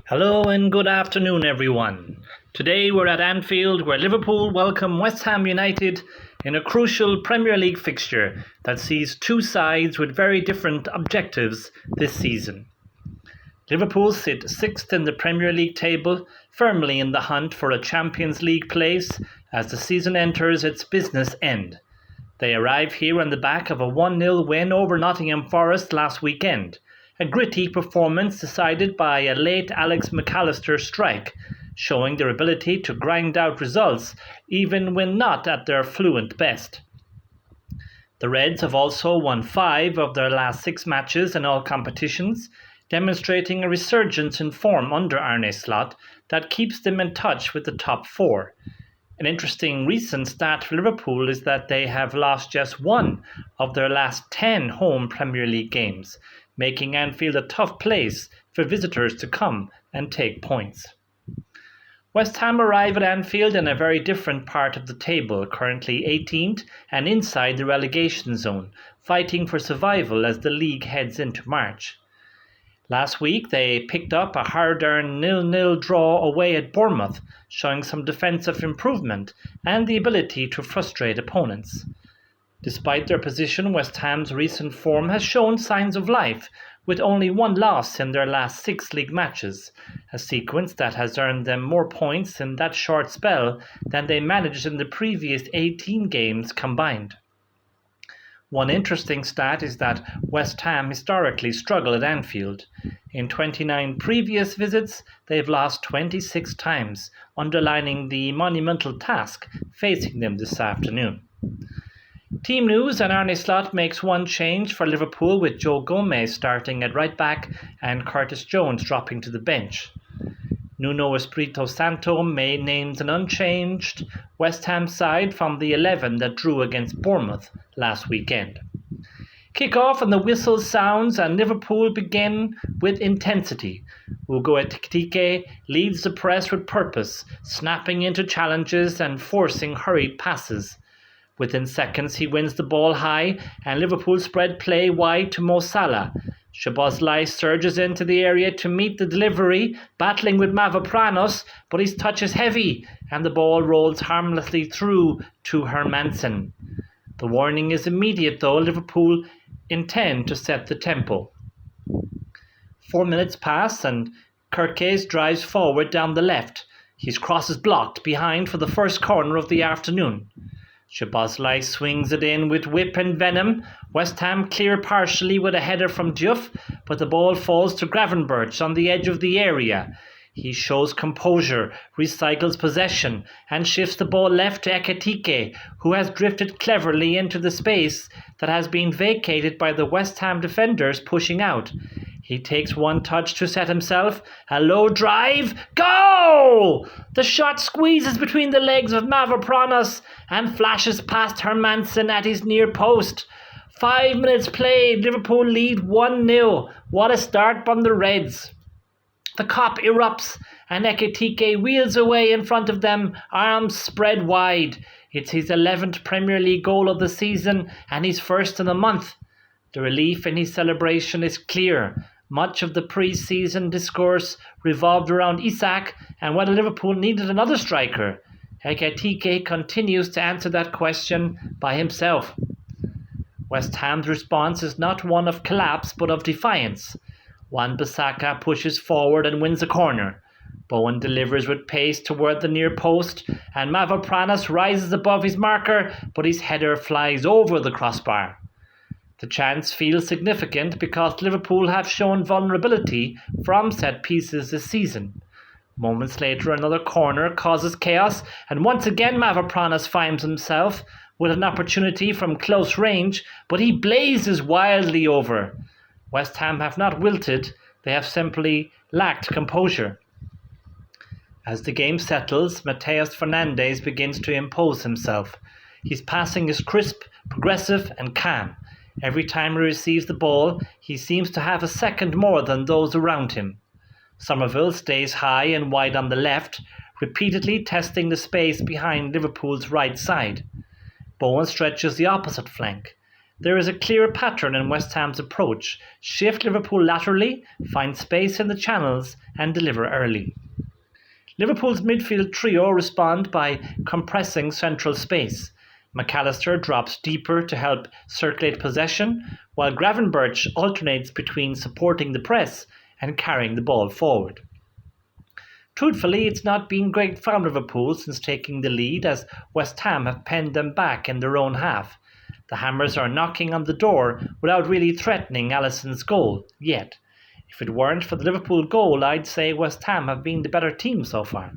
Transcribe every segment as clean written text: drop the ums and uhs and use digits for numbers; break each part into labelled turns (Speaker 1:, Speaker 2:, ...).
Speaker 1: Hello and good afternoon, everyone. Today we're at Anfield, where Liverpool welcome West Ham United in a crucial Premier League fixture that sees two sides with very different objectives this season. Liverpool sit sixth in the Premier League table, firmly in the hunt for a Champions League place as the season enters its business end. They arrive here on the back of a 1-0 win over Nottingham Forest last weekend. A gritty performance decided by a late Alexis MacAllister strike, showing their ability to grind out results even when not at their fluent best. The Reds have also won 5 of their last 6 matches in all competitions, demonstrating a resurgence in form under Arne Slot that keeps them in touch with the top 4. An interesting recent stat for Liverpool is that they have lost just 1 of their last 10 home Premier League games, making Anfield a tough place for visitors to come and take points. West Ham arrive at Anfield in a very different part of the table, currently 18th and inside the relegation zone, fighting for survival as the league heads into March. Last week they picked up a hard-earned 0-0 draw away at Bournemouth, showing some defensive improvement and the ability to frustrate opponents. Despite their position, West Ham's recent form has shown signs of life, with only 1 loss in their last 6 league matches, a sequence that has earned them more points in that short spell than they managed in the previous 18 games combined. One interesting stat is that West Ham historically struggle at Anfield. In 29 previous visits, they've lost 26 times, underlining the monumental task facing them this afternoon. Team news, and Arne Slot makes one change for Liverpool, with Joe Gomez starting at right back and Curtis Jones dropping to the bench. Nuno Espirito Santo names an unchanged West Ham side from the 11 that drew against Bournemouth last weekend. Kick-off and the whistle sounds and Liverpool begin with intensity. Hugo Ekitike leads the press with purpose, snapping into challenges and forcing hurried passes. Within seconds he wins the ball high and Liverpool spread play wide to Salah. Szoboszlai surges into the area to meet the delivery, battling with Mavropanos, but his touch is heavy and the ball rolls harmlessly through to Hermansen. The warning is immediate though. Liverpool intend to set the tempo. 4 minutes pass and Kerkez drives forward down the left. His cross is blocked behind for the first corner of the afternoon. Szoboszlai swings it in with whip and venom. West Ham clear partially with a header from Diouf, but the ball falls to Gravenberch on the edge of the area. He shows composure, recycles possession, and shifts the ball left to Ekitike, who has drifted cleverly into the space that has been vacated by the West Ham defenders pushing out. He takes one touch to set himself. A low drive. Goal! The shot squeezes between the legs of Mavropanos and flashes past Hermansen at his near post. 5 minutes played. Liverpool lead 1-0. What a start from the Reds. The Kop erupts and Ekitike wheels away in front of them, arms spread wide. It's his 11th Premier League goal of the season and his first in a month. The relief in his celebration is clear. Much of the pre-season discourse revolved around Isak and whether Liverpool needed another striker. Ekitike continues to answer that question by himself. West Ham's response is not one of collapse but of defiance. Bissaka pushes forward and wins a corner. Bowen delivers with pace toward the near post and Mavropanos rises above his marker, but his header flies over the crossbar. The chance feels significant because Liverpool have shown vulnerability from set pieces this season. Moments later, another corner causes chaos, and once again Mavropanos finds himself with an opportunity from close range, but he blazes wildly over. West Ham have not wilted, they have simply lacked composure. As the game settles, Matheus Fernandes begins to impose himself. His passing is crisp, progressive and calm. Every time he receives the ball, he seems to have a second more than those around him. Somerville stays high and wide on the left, repeatedly testing the space behind Liverpool's right side. Bowen stretches the opposite flank. There is a clear pattern in West Ham's approach. Shift Liverpool laterally, find space in the channels and deliver early. Liverpool's midfield trio respond by compressing central space. MacAllister drops deeper to help circulate possession, while Gravenberch alternates between supporting the press and carrying the ball forward. Truthfully, it's not been great from Liverpool since taking the lead, as West Ham have penned them back in their own half. The Hammers are knocking on the door without really threatening Alisson's goal yet. If it weren't for the Liverpool goal, I'd say West Ham have been the better team so far.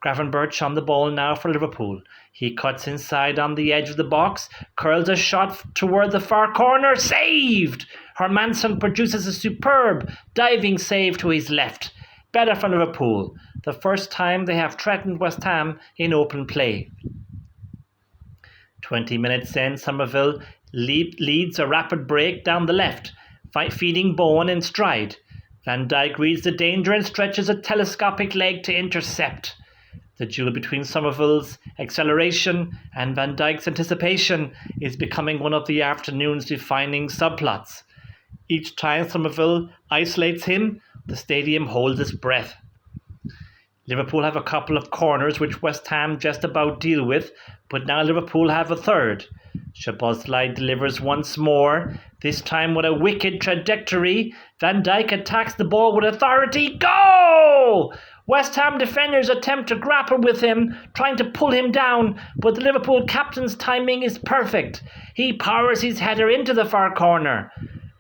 Speaker 1: Gravenberch on the ball now for Liverpool. He cuts inside on the edge of the box, curls a shot toward the far corner, saved! Hermansen produces a superb diving save to his left. Better for Liverpool, the first time they have threatened West Ham in open play. 20 minutes in, Somerville leads a rapid break down the left, feeding Bowen in stride. Van Dijk reads the danger and stretches a telescopic leg to intercept. The duel between Somerville's acceleration and Van Dijk's anticipation is becoming one of the afternoon's defining subplots. Each time Somerville isolates him, the stadium holds its breath. Liverpool have a couple of corners which West Ham just about deal with, but now Liverpool have a third. Szoboszlai delivers once more, this time with a wicked trajectory. Van Dijk attacks the ball with authority. Go! West Ham defenders attempt to grapple with him, trying to pull him down, but the Liverpool captain's timing is perfect. He powers his header into the far corner.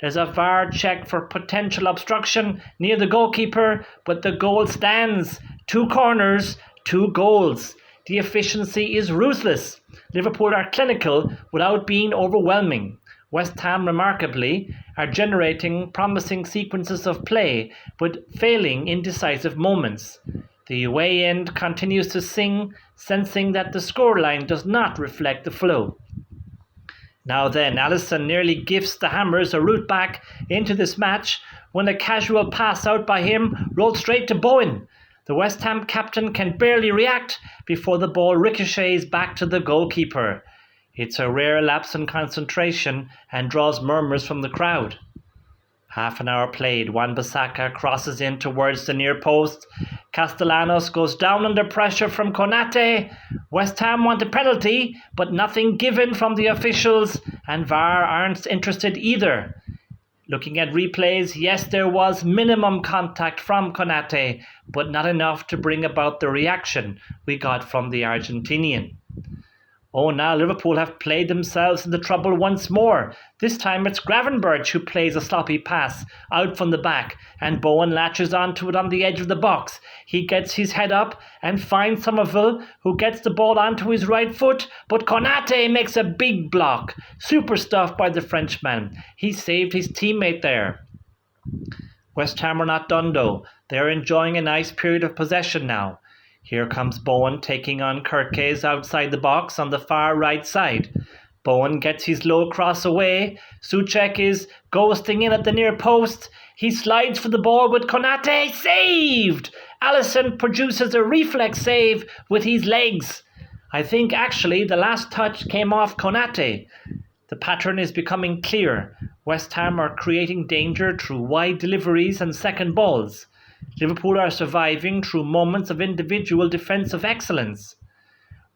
Speaker 1: There's a VAR check for potential obstruction near the goalkeeper, but the goal stands. 2 corners, 2 goals. The efficiency is ruthless. Liverpool are clinical without being overwhelming. West Ham, remarkably, are generating promising sequences of play, but failing in decisive moments. The away end continues to sing, sensing that the scoreline does not reflect the flow. Now then, Alisson nearly gifts the Hammers a route back into this match when a casual pass out by him rolled straight to Bowen. The West Ham captain can barely react before the ball ricochets back to the goalkeeper. It's a rare lapse in concentration and draws murmurs from the crowd. Half an hour played, Bissaka crosses in towards the near post. Castellanos goes down under pressure from Konate. West Ham want a penalty, but nothing given from the officials, and VAR aren't interested either. Looking at replays, yes, there was minimum contact from Konate, but not enough to bring about the reaction we got from the Argentinian. Oh, now Liverpool have played themselves into trouble once more. This time it's Gravenberch who plays a sloppy pass out from the back, and Bowen latches onto it on the edge of the box. He gets his head up and finds Somerville, who gets the ball onto his right foot, but Konate makes a big block. Super stuff by the Frenchman. He saved his teammate there. West Ham are not done though. They're enjoying a nice period of possession now. Here comes Bowen taking on Kerkez outside the box on the far right side. Bowen gets his low cross away. Soucek is ghosting in at the near post. He slides for the ball with Konate. Saved! Alisson produces a reflex save with his legs. I think actually the last touch came off Konate. The pattern is becoming clear. West Ham are creating danger through wide deliveries and second balls. Liverpool are surviving through moments of individual defensive excellence.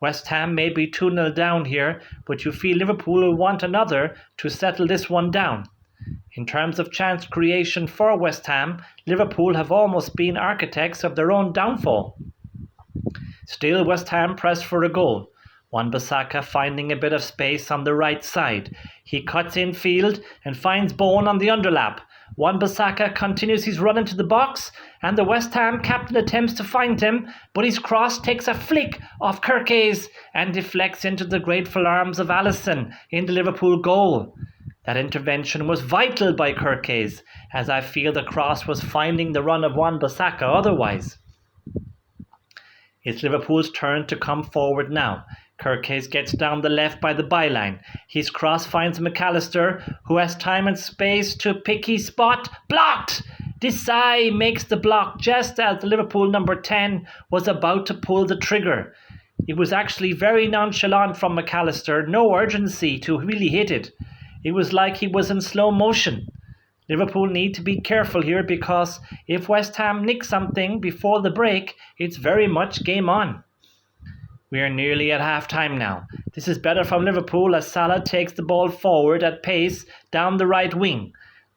Speaker 1: West Ham may be 2-0 down here, but you feel Liverpool will want another to settle this one down. In terms of chance creation for West Ham, Liverpool have almost been architects of their own downfall. Still, West Ham press for a goal. Bissaka finding a bit of space on the right side. He cuts infield and finds Bowen on the underlap. Bissaka continues his run into the box, and the West Ham captain attempts to find him, but his cross takes a flick off Kerkez and deflects into the grateful arms of Alisson in the Liverpool goal. That intervention was vital by Kerkez, as I feel the cross was finding the run of Bissaka otherwise. It's Liverpool's turn to come forward now. Kerkez gets down the left by the byline. His cross finds MacAllister, who has time and space to pick his spot. Blocked! Disasi makes the block just as the Liverpool number 10 was about to pull the trigger. It was actually very nonchalant from MacAllister, no urgency to really hit it. It was like he was in slow motion. Liverpool need to be careful here because if West Ham nick something before the break, it's very much game on. We are nearly at half-time now. This is better from Liverpool as Salah takes the ball forward at pace down the right wing.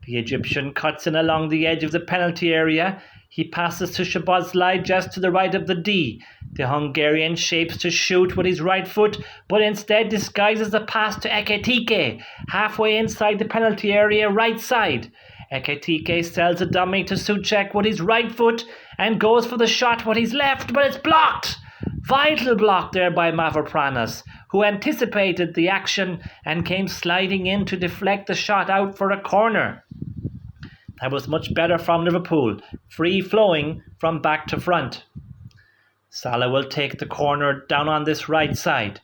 Speaker 1: The Egyptian cuts in along the edge of the penalty area. He passes to Szoboszlai just to the right of the D. The Hungarian shapes to shoot with his right foot, but instead disguises the pass to Ekitike, halfway inside the penalty area right side. Ekitike sells a dummy to Soucek with his right foot and goes for the shot with his left, but it's blocked. Vital block there by Mavropanos, who anticipated the action and came sliding in to deflect the shot out for a corner. That was much better from Liverpool, free-flowing from back to front. Salah will take the corner down on this right side.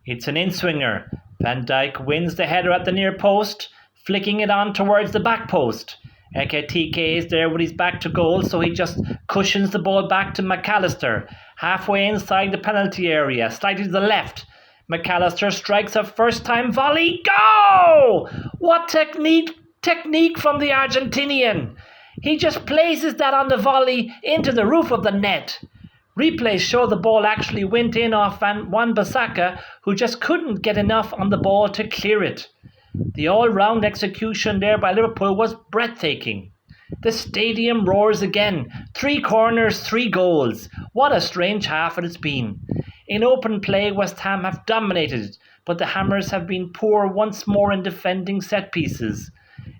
Speaker 1: It's an in-swinger. Van Dijk wins the header at the near post, flicking it on towards the back post. Ekitike is there with his back to goal, so he just cushions the ball back to MacAllister, halfway inside the penalty area, slightly to the left. MacAllister strikes a first-time volley. Go! What technique from the Argentinian. He just places that on the volley into the roof of the net. Replays show the ball actually went in off Bissaka, who just couldn't get enough on the ball to clear it. The all-round execution there by Liverpool was breathtaking. The stadium roars again. 3 corners, 3 goals. What a strange half it has been. In open play, West Ham have dominated, but the Hammers have been poor once more in defending set pieces.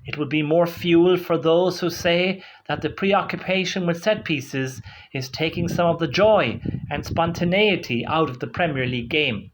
Speaker 1: It would be more fuel for those who say that the preoccupation with set pieces is taking some of the joy and spontaneity out of the Premier League game.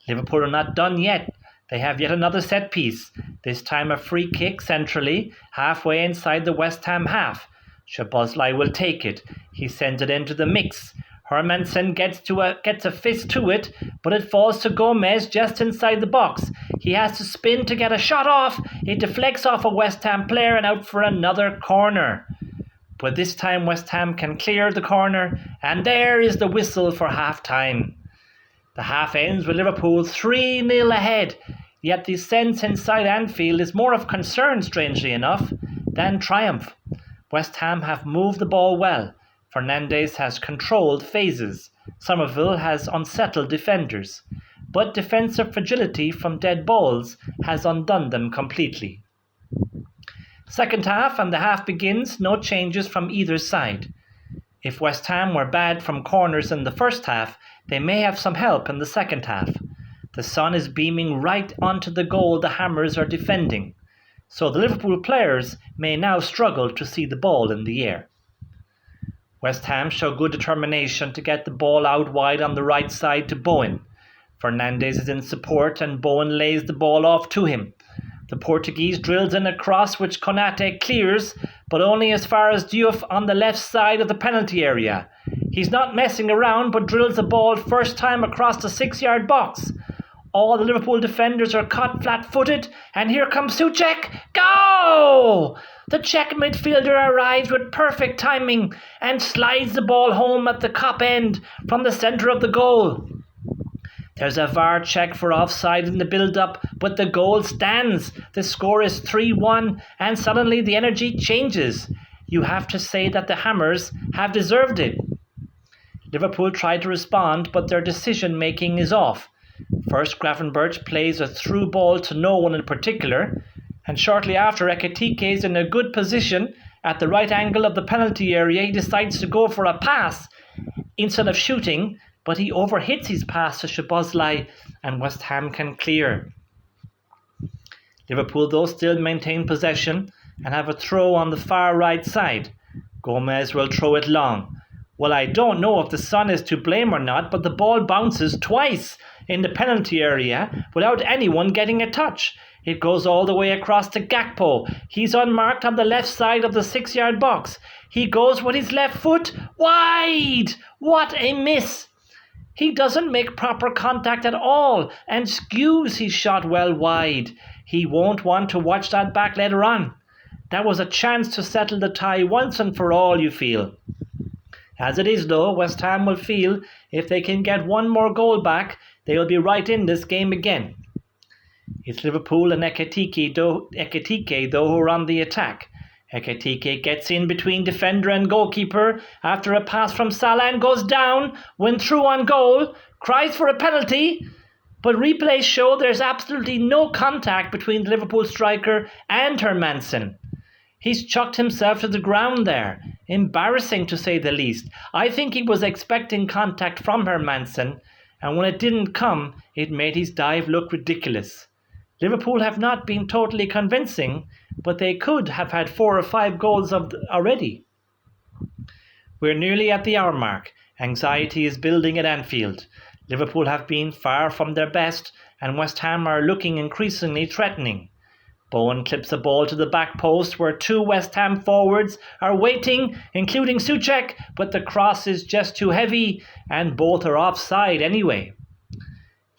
Speaker 1: Liverpool are not done yet. They have yet another set piece, this time a free kick centrally, halfway inside the West Ham half. Szoboszlai will take it. He sends it into the mix. Hermansen gets a fist to it, but it falls to Gomez just inside the box. He has to spin to get a shot off. It deflects off a West Ham player and out for another corner. But this time West Ham can clear the corner, and there is the whistle for half-time. The half ends with Liverpool 3-0 ahead, yet the sense inside Anfield is more of concern, strangely enough, than triumph. West Ham have moved the ball well. Fernandes has controlled phases. Somerville has unsettled defenders. But defensive fragility from dead balls has undone them completely. Second half, and the half begins, no changes from either side. If West Ham were bad from corners in the first half, they may have some help in the second half. The sun is beaming right onto the goal the Hammers are defending, so the Liverpool players may now struggle to see the ball in the air. West Ham show good determination to get the ball out wide on the right side to Bowen. Fernandes is in support and Bowen lays the ball off to him. The Portuguese drills in a cross which Konate clears, but only as far as Diouf on the left side of the penalty area. He's not messing around but drills the ball first time across the 6-yard box. All the Liverpool defenders are caught flat-footed, and here comes Soucek. Go! The Czech midfielder arrives with perfect timing and slides the ball home at the cop end from the centre of the goal. There's a VAR check for offside in the build-up, but the goal stands. The score is 3-1, and suddenly the energy changes. You have to say that the Hammers have deserved it. Liverpool try to respond, but their decision-making is off. First, Gravenberch plays a through ball to no one in particular, and shortly after, Ekitike is in a good position at the right angle of the penalty area. He decides to go for a pass instead of shooting, but he overhits his pass to Szoboszlai and West Ham can clear. Liverpool, though, still maintain possession and have a throw on the far right side. Gomez will throw it long. Well, I don't know if the sun is to blame or not, but the ball bounces twice in the penalty area without anyone getting a touch. It goes all the way across to Gakpo. He's unmarked on the left side of the 6-yard box. He goes with his left foot wide. What a miss! He doesn't make proper contact at all and skews his shot well wide. He won't want to watch that back later on. That was a chance to settle the tie once and for all, you feel. As it is though, West Ham will feel if they can get one more goal back, they will be right in this game again. It's Liverpool and Ekitike though who are on the attack. Ekitike gets in between defender and goalkeeper after a pass from Salah and goes down, went through on goal, cries for a penalty, but replays show there's absolutely no contact between the Liverpool striker and Hermansen. He's chucked himself to the ground there. Embarrassing to say the least. I think he was expecting contact from Hermansen, and when it didn't come, it made his dive look ridiculous. Liverpool have not been totally convincing, but they could have had 4 or 5 goals already. We're nearly at the hour mark. Anxiety is building at Anfield. Liverpool have been far from their best, and West Ham are looking increasingly threatening. Bowen clips a ball to the back post where 2 West Ham forwards are waiting, including Soucek, but the cross is just too heavy and both are offside anyway.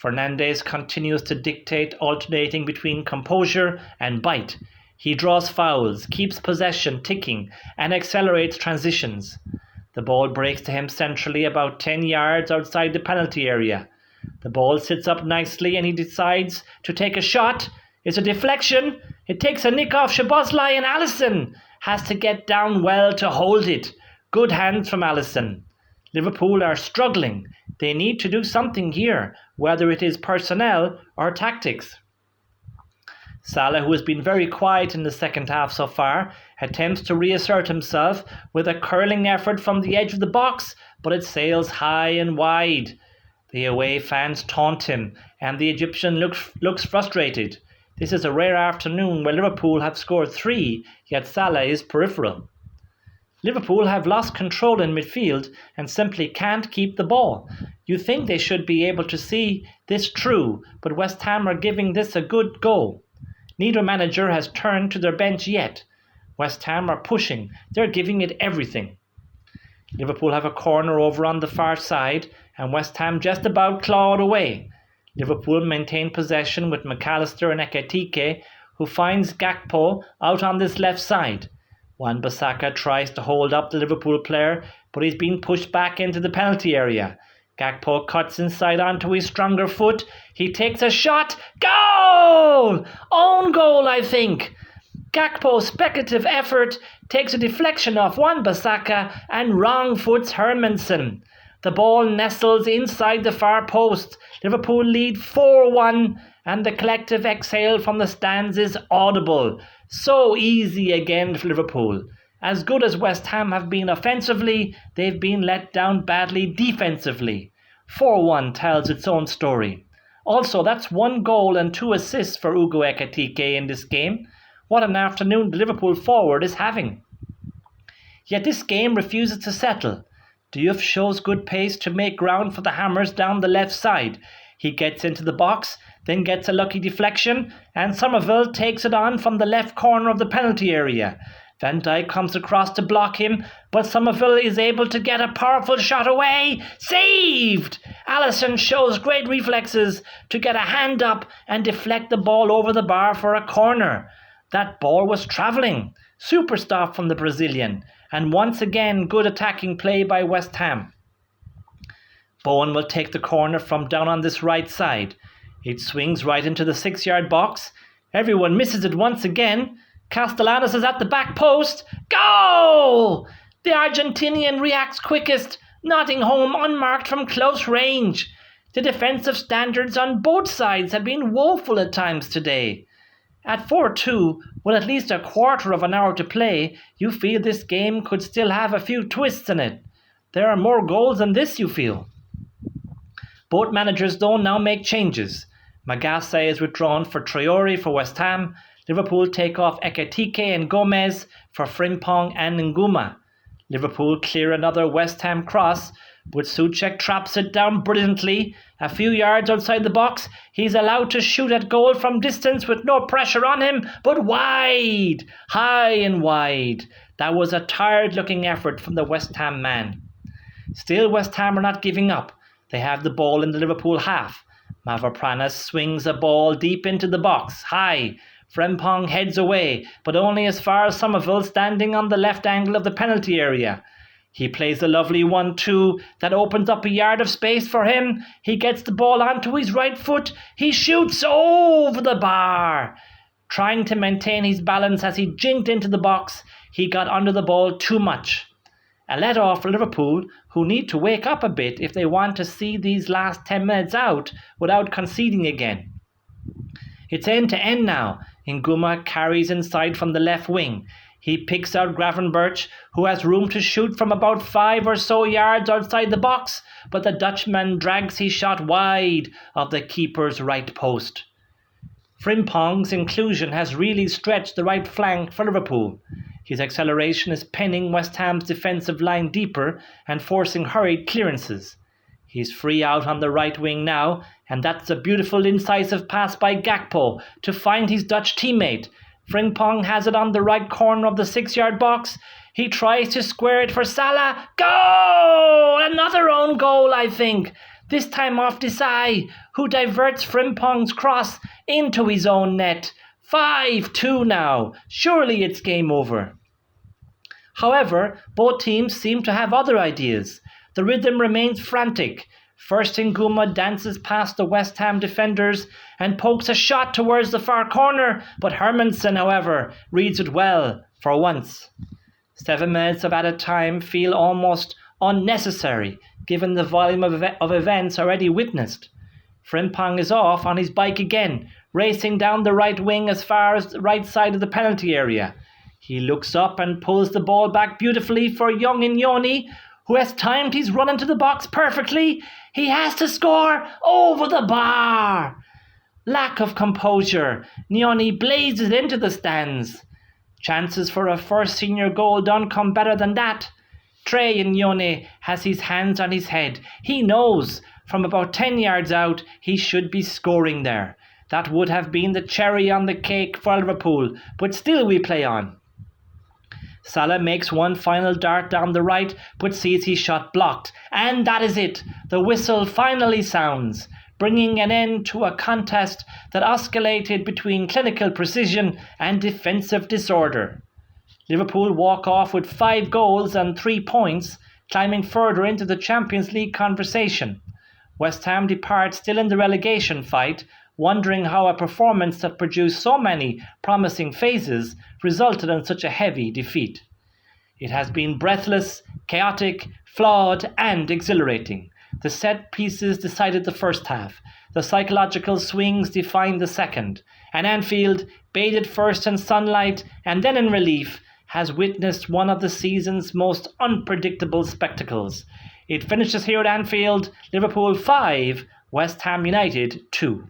Speaker 1: Fernandes continues to dictate, alternating between composure and bite. He draws fouls, keeps possession ticking, and accelerates transitions. The ball breaks to him centrally about 10 yards outside the penalty area. The ball sits up nicely and he decides to take a shot. It's a deflection. It takes a nick off Szoboszlai and Alisson has to get down well to hold it. Good hands from Alisson. Liverpool are struggling. They need to do something here, whether it is personnel or tactics. Salah, who has been very quiet in the second half so far, attempts to reassert himself with a curling effort from the edge of the box, but it sails high and wide. The away fans taunt him, and the Egyptian looks frustrated. This is a rare afternoon where Liverpool have scored 3, yet Salah is peripheral. Liverpool have lost control in midfield and simply can't keep the ball. You think they should be able to see this through, but West Ham are giving this a good go. Neither manager has turned to their bench yet. West Ham are pushing. They're giving it everything. Liverpool have a corner over on the far side and West Ham just about clawed away. Liverpool maintain possession with MacAllister and Ekitike, who finds Gakpo out on this left side. Bissaka tries to hold up the Liverpool player, but he's been pushed back into the penalty area. Gakpo cuts inside onto his stronger foot. He takes a shot. Goal! Own goal, I think. Gakpo's speculative effort takes a deflection off Bissaka and wrong foots Hermansen. The ball nestles inside the far post. Liverpool lead 4-1 and the collective exhale from the stands is audible. So easy again for Liverpool. As good as West Ham have been offensively, they've been let down badly defensively. 4-1 tells its own story. Also, that's 1 goal and 2 assists for Hugo Ekitike in this game. What an afternoon the Liverpool forward is having. Yet this game refuses to settle. Diouf shows good pace to make ground for the Hammers down the left side. He gets into the box, then gets a lucky deflection, and Somerville takes it on from the left corner of the penalty area. Van Dijk comes across to block him, but Somerville is able to get a powerful shot away. Saved! Alisson shows great reflexes to get a hand up and deflect the ball over the bar for a corner. That ball was travelling. Super stop from the Brazilian. And once again, good attacking play by West Ham. Bowen will take the corner from down on this right side. It swings right into the 6-yard box. Everyone misses it once again. Castellanos is at the back post. Goal! The Argentinian reacts quickest, nodding home unmarked from close range. The defensive standards on both sides have been woeful at times today. At 4-2, with at least a quarter of an hour to play, you feel this game could still have a few twists in it. There are more goals than this, you feel. Both managers though now make changes. Magassa is withdrawn for Traore for West Ham. Liverpool take off Ekitike and Gomez for Frimpong and Ngumoha. Liverpool clear another West Ham cross, but Soucek traps it down brilliantly. A few yards outside the box, he's allowed to shoot at goal from distance with no pressure on him, but wide, high and wide. That was a tired-looking effort from the West Ham man. Still, West Ham are not giving up. They have the ball in the Liverpool half. Mavropanos swings a ball deep into the box, high. Frimpong heads away, but only as far as Somerville standing on the left angle of the penalty area. He plays a lovely 1-2 that opens up a yard of space for him. He gets the ball onto his right foot. He shoots over the bar. Trying to maintain his balance as he jinked into the box, he got under the ball too much. A let-off for Liverpool, who need to wake up a bit if they want to see these last 10 minutes out without conceding again. It's end-to-end now. Ngumoha carries inside from the left wing. He picks out Gravenberch, who has room to shoot from about 5 or so yards outside the box, but the Dutchman drags his shot wide of the keeper's right post. Frimpong's inclusion has really stretched the right flank for Liverpool. His acceleration is penning West Ham's defensive line deeper and forcing hurried clearances. He's free out on the right wing now, and that's a beautiful incisive pass by Gakpo to find his Dutch teammate. Frimpong has it on the right corner of the 6-yard box. He tries to square it for Salah. Goal! Another own goal, I think. This time off Disasi, who diverts Frimpong's cross into his own net. 5-2 now. Surely it's game over. However, both teams seem to have other ideas. The rhythm remains frantic. First Ngumoha dances past the West Ham defenders and pokes a shot towards the far corner, but Hermansen, however, reads it well for once. 7 minutes of added time feel almost unnecessary given the volume of events already witnessed. Frimpong is off on his bike again, racing down the right wing as far as the right side of the penalty area. He looks up and pulls the ball back beautifully for young Nyoni, who has timed his run into the box perfectly. He has to score over the bar. Lack of composure. Nyoni blazes into the stands. Chances for a first senior goal don't come better than that. Trey Nyoni has his hands on his head. He knows from about 10 yards out he should be scoring there. That would have been the cherry on the cake for Liverpool, but still we play on. Salah makes one final dart down the right, but sees his shot blocked. And that is it. The whistle finally sounds, bringing an end to a contest that oscillated between clinical precision and defensive disorder. Liverpool walk off with 5 goals and 3 points, climbing further into the Champions League conversation. West Ham depart still in the relegation fight, wondering how a performance that produced so many promising phases resulted in such a heavy defeat. It has been breathless, chaotic, flawed and exhilarating. The set pieces decided the first half. The psychological swings defined the second. And Anfield, bathed first in sunlight and then in relief, has witnessed one of the season's most unpredictable spectacles. It finishes here at Anfield, Liverpool 5, West Ham United 2.